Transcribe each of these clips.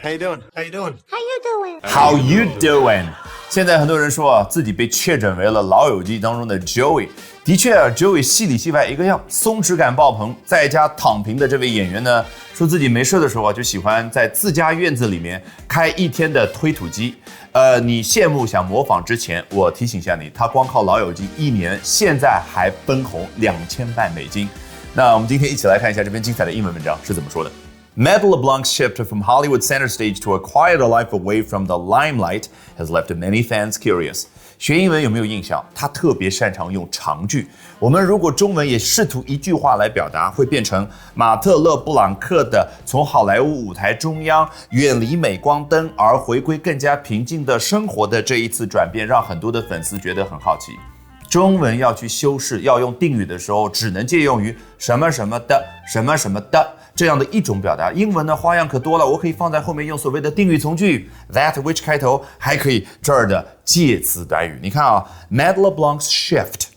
How you doing? How you doing? How you doing? How you doing? 现在很多人说自己被确诊为了《老友记》当中的 Joey。的确，Joey 戏里戏外一个样，松弛感爆棚，在家躺平的这位演员呢，说自己没事的时候就喜欢在自家院子里面开一天的推土机。你羡慕想模仿之前，我提醒一下你，他光靠《老友记》1年，现在还奔红$2000万。那我们今天一起来看一下这篇精彩的英文文章是怎么说的。Matt LeBlanc's shift from Hollywood center stage to a quieter life away from the limelight has left many fans curious. 学英文有没有印象？他特别擅长用长句。我们如果中文也试图一句话来表达，会变成马特勒布朗克的从好莱坞舞台中央远离镁光灯而回归更加平静的生活的这一次转变，让很多的粉丝觉得很好奇。中文要去修饰，要用定语的时候，只能借用于什么什么的、什么什么的这样的一种表达。英文的花样可多了，我可以放在后面用所谓的定语从句 that which 开头，还可以这儿的介词短语。你看啊 ，Matt LeBlanc's shift，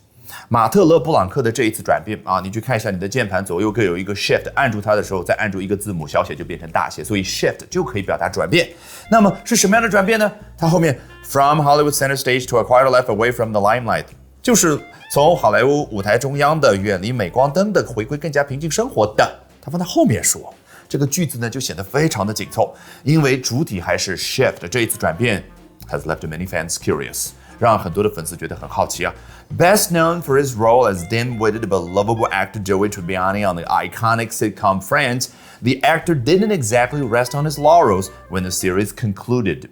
马特勒布朗克的这一次转变啊，你去看一下你的键盘左右各有一个 shift， 按住它的时候再按住一个字母，小写就变成大写，所以 shift 就可以表达转变。那么是什么样的转变呢？它后面 from Hollywood center stage to a quieter life away from the limelight。就是从好莱坞舞台中央的远离镁光灯的回归更加平静生活的，他放在后面说，这个句子呢就显得非常的紧凑，因为主体还是 shift， 这一次转变 has left many fans curious， 让很多的粉丝觉得很好奇啊。Best known for his role as dim-witted but lovable actor Joey Tribbiani on the iconic sitcom Friends, the actor didn't exactly rest on his laurels when the series concluded.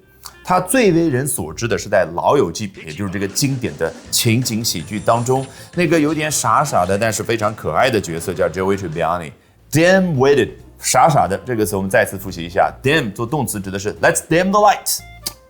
他最为人所知的是在《老友记》，也就是这个经典的情景喜剧当中，那个有点傻傻的，但是非常可爱的角色叫 Joey Tribbiani。Dim-witted， 傻傻的这个词我们再次复习一下。Dim 做动词指的是 Let's dim the lights，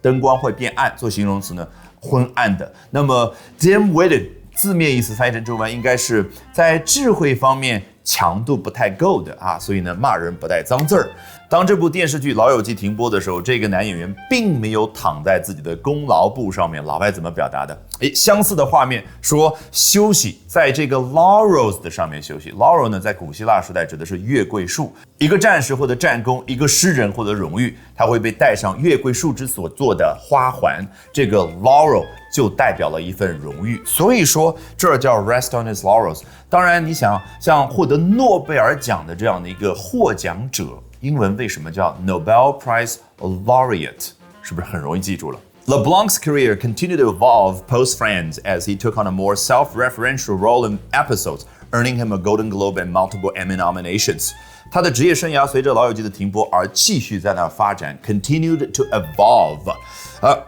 灯光会变暗；做形容词呢，昏暗的。那么 dim-witted 字面意思翻译成中文应该是在智慧方面强度不太够的啊，所以呢骂人不带脏字儿。当这部电视剧《老友记》停播的时候，这个男演员并没有躺在自己的功劳簿上面。老外怎么表达的？相似的画面说休息在这个 laurels 的上面休息。laurel 呢，在古希腊时代指的是月桂树。一个战士或者战功，一个诗人或者荣誉，他会被戴上月桂树枝所做的花环。这个 laurel 就代表了一份荣誉，所以说这儿叫 rest on his laurels。当然，你想像获得诺贝尔奖的这样的一个获奖者。英文为什么叫 Nobel Prize Laureate？ 是不是很容易记住了？ LeBlanc's career continued to evolve post-Friends as he took on a more self-referential role in episodes, earning him a Golden Globe and multiple Emmy nominations. 他的职业生涯随着《老友记》的停播而继续在那发展 ，continued to evolve。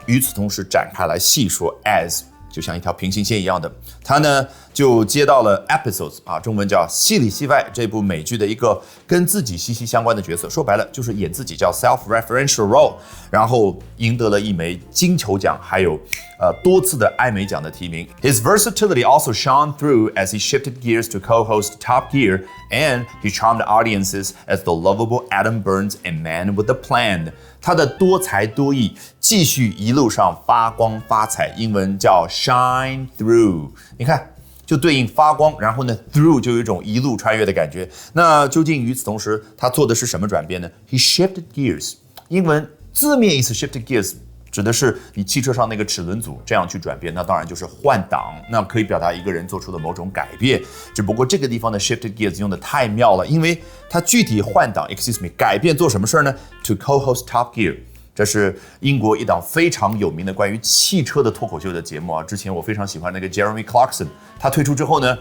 与此同时展开来细说 as。就像一条平行线一样的，他呢就接到了 episodes 啊，中文叫戏里戏外这部美剧的一个跟自己息息相关的角色，说白了就是演自己，叫 self-referential role， 然后赢得了1枚金球奖，还有多次的艾美奖的提名。His versatility also shone through as he shifted gears to co-host Top Gear, and he charmed audiences as the lovable Adam Burns and Man with a Plan。他的多才多艺继续一路上发光发彩，英文叫 shine through。你看，就对应发光，然后呢 through 就有一种一路穿越的感觉。那究竟与此同时，他做的是什么转变呢 ？He shifted gears。英文字面意思 shifted gears。指的是你汽车上那个齿轮组这样去转变，那当然就是换挡，那可以表达一个人做出了某种改变。只不过这个地方的 shifted gears 用的太妙了，因为它具体换挡 excuse me 改变做什么事呢 ？To co-host Top Gear， 这是英国一档非常有名的关于汽车的脱口秀的节目啊。之前我非常喜欢那个 Jeremy Clarkson， 他退出之后呢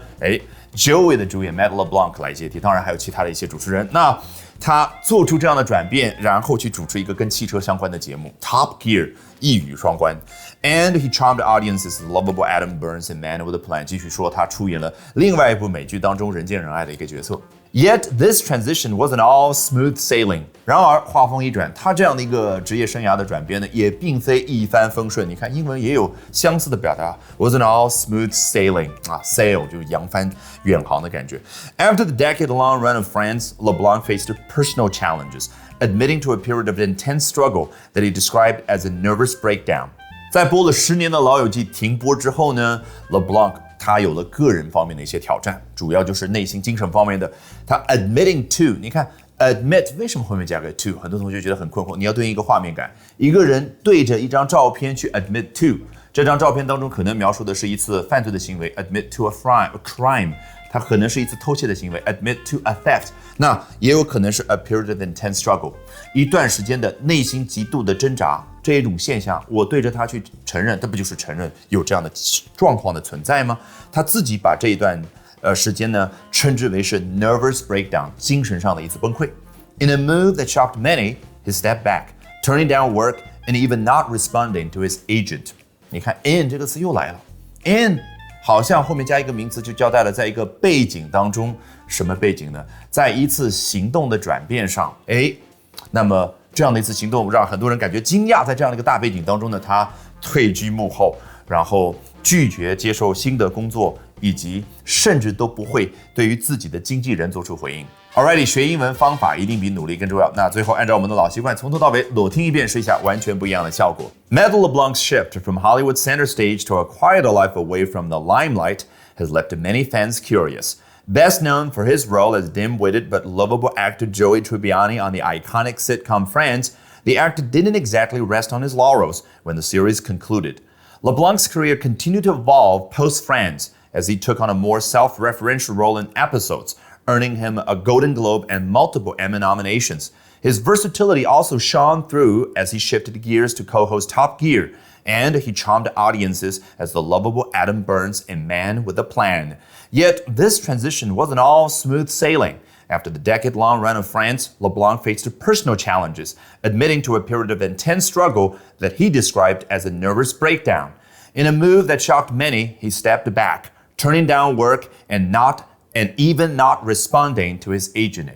，Joey 的主演 Matt LeBlanc 来接替，当然还有其他的一些主持人。那他做出这样的转变，然后去主持一个跟汽车相关的节目 Top Gear， 一语双关。And he charmed audiences the lovable Adam Burns and Man with a Plan。 继续说他出演了另外一部美剧当中人见人爱的一个角色。Yet this transition wasn't all smooth sailing。 然而话锋一转，他这样的一个职业生涯的转变呢，也并非一帆风顺。你看英文也有相似的表达 wasn't all smooth sailing 啊 ，sail 就是扬帆远航的感觉。After the decade-long run of Friends, LeBlanc faced personal challenges, admitting to a period of intense struggle that he described as a nervous breakdown。 在播了10年的《老友记》停播之后呢 ，LeBlanc他有了个人方面的一些挑战，主要就是内心精神方面的。他 admitting to， 你看 Admit 为什么后面加个 to？ 很多同学觉得很困惑。你要对应一个画面感，一个人对着一张照片去 admit to， 这张照片当中可能描述的是一次犯罪的行为 ，admit to a crime，它可能是一次偷窃的行为 ，admit to a theft。那也有可能是 a period of intense struggle， 一段时间的内心极度的挣扎。这一种现象，我对着他去承认，这不就是承认有这样的状况的存在吗？他自己把这一段时间呢称之为是 nervous breakdown， 精神上的一次崩溃。In a move that shocked many, he stepped back, turning down work and even not responding to his agent。你看 in 这个词又来了 ，in 好像后面加一个名词就交代了，在一个背景当中，什么背景呢？在一次行动的转变上，那么这样的一次行动让很多人感觉惊讶，在这样的一个大背景当中呢，他退居幕后，然后拒绝接受新的工作，以及甚至都不会对于自己的经纪人做出回应。Alrighty， 学英文方法一定比努力更重要。那最后按照我们的老习惯，从头到尾裸听一遍，试一下完全不一样的效果。Matt LeBlanc's shift from Hollywood's center stage to a quieter life away from the limelight has left many fans curious. Best known for his role as dim-witted but lovable actor Joey Tribbiani on the iconic sitcom Friends, the actor didn't exactly rest on his laurels when the series concluded. LeBlanc's career continued to evolve post-Friends as he took on a more self-referential role in episodes, earning him a Golden Globe and multiple Emmy nominations. His versatility also shone through as he shifted gears to co-host Top Gear, and he charmed audiences as the lovable Adam Burns in Man with a Plan. Yet, this transition wasn't all smooth sailing. After the decade-long run of Friends, LeBlanc faced personal challenges, admitting to a period of intense struggle that he described as a nervous breakdown. In a move that shocked many, he stepped back, turning down work and even not responding to his agent,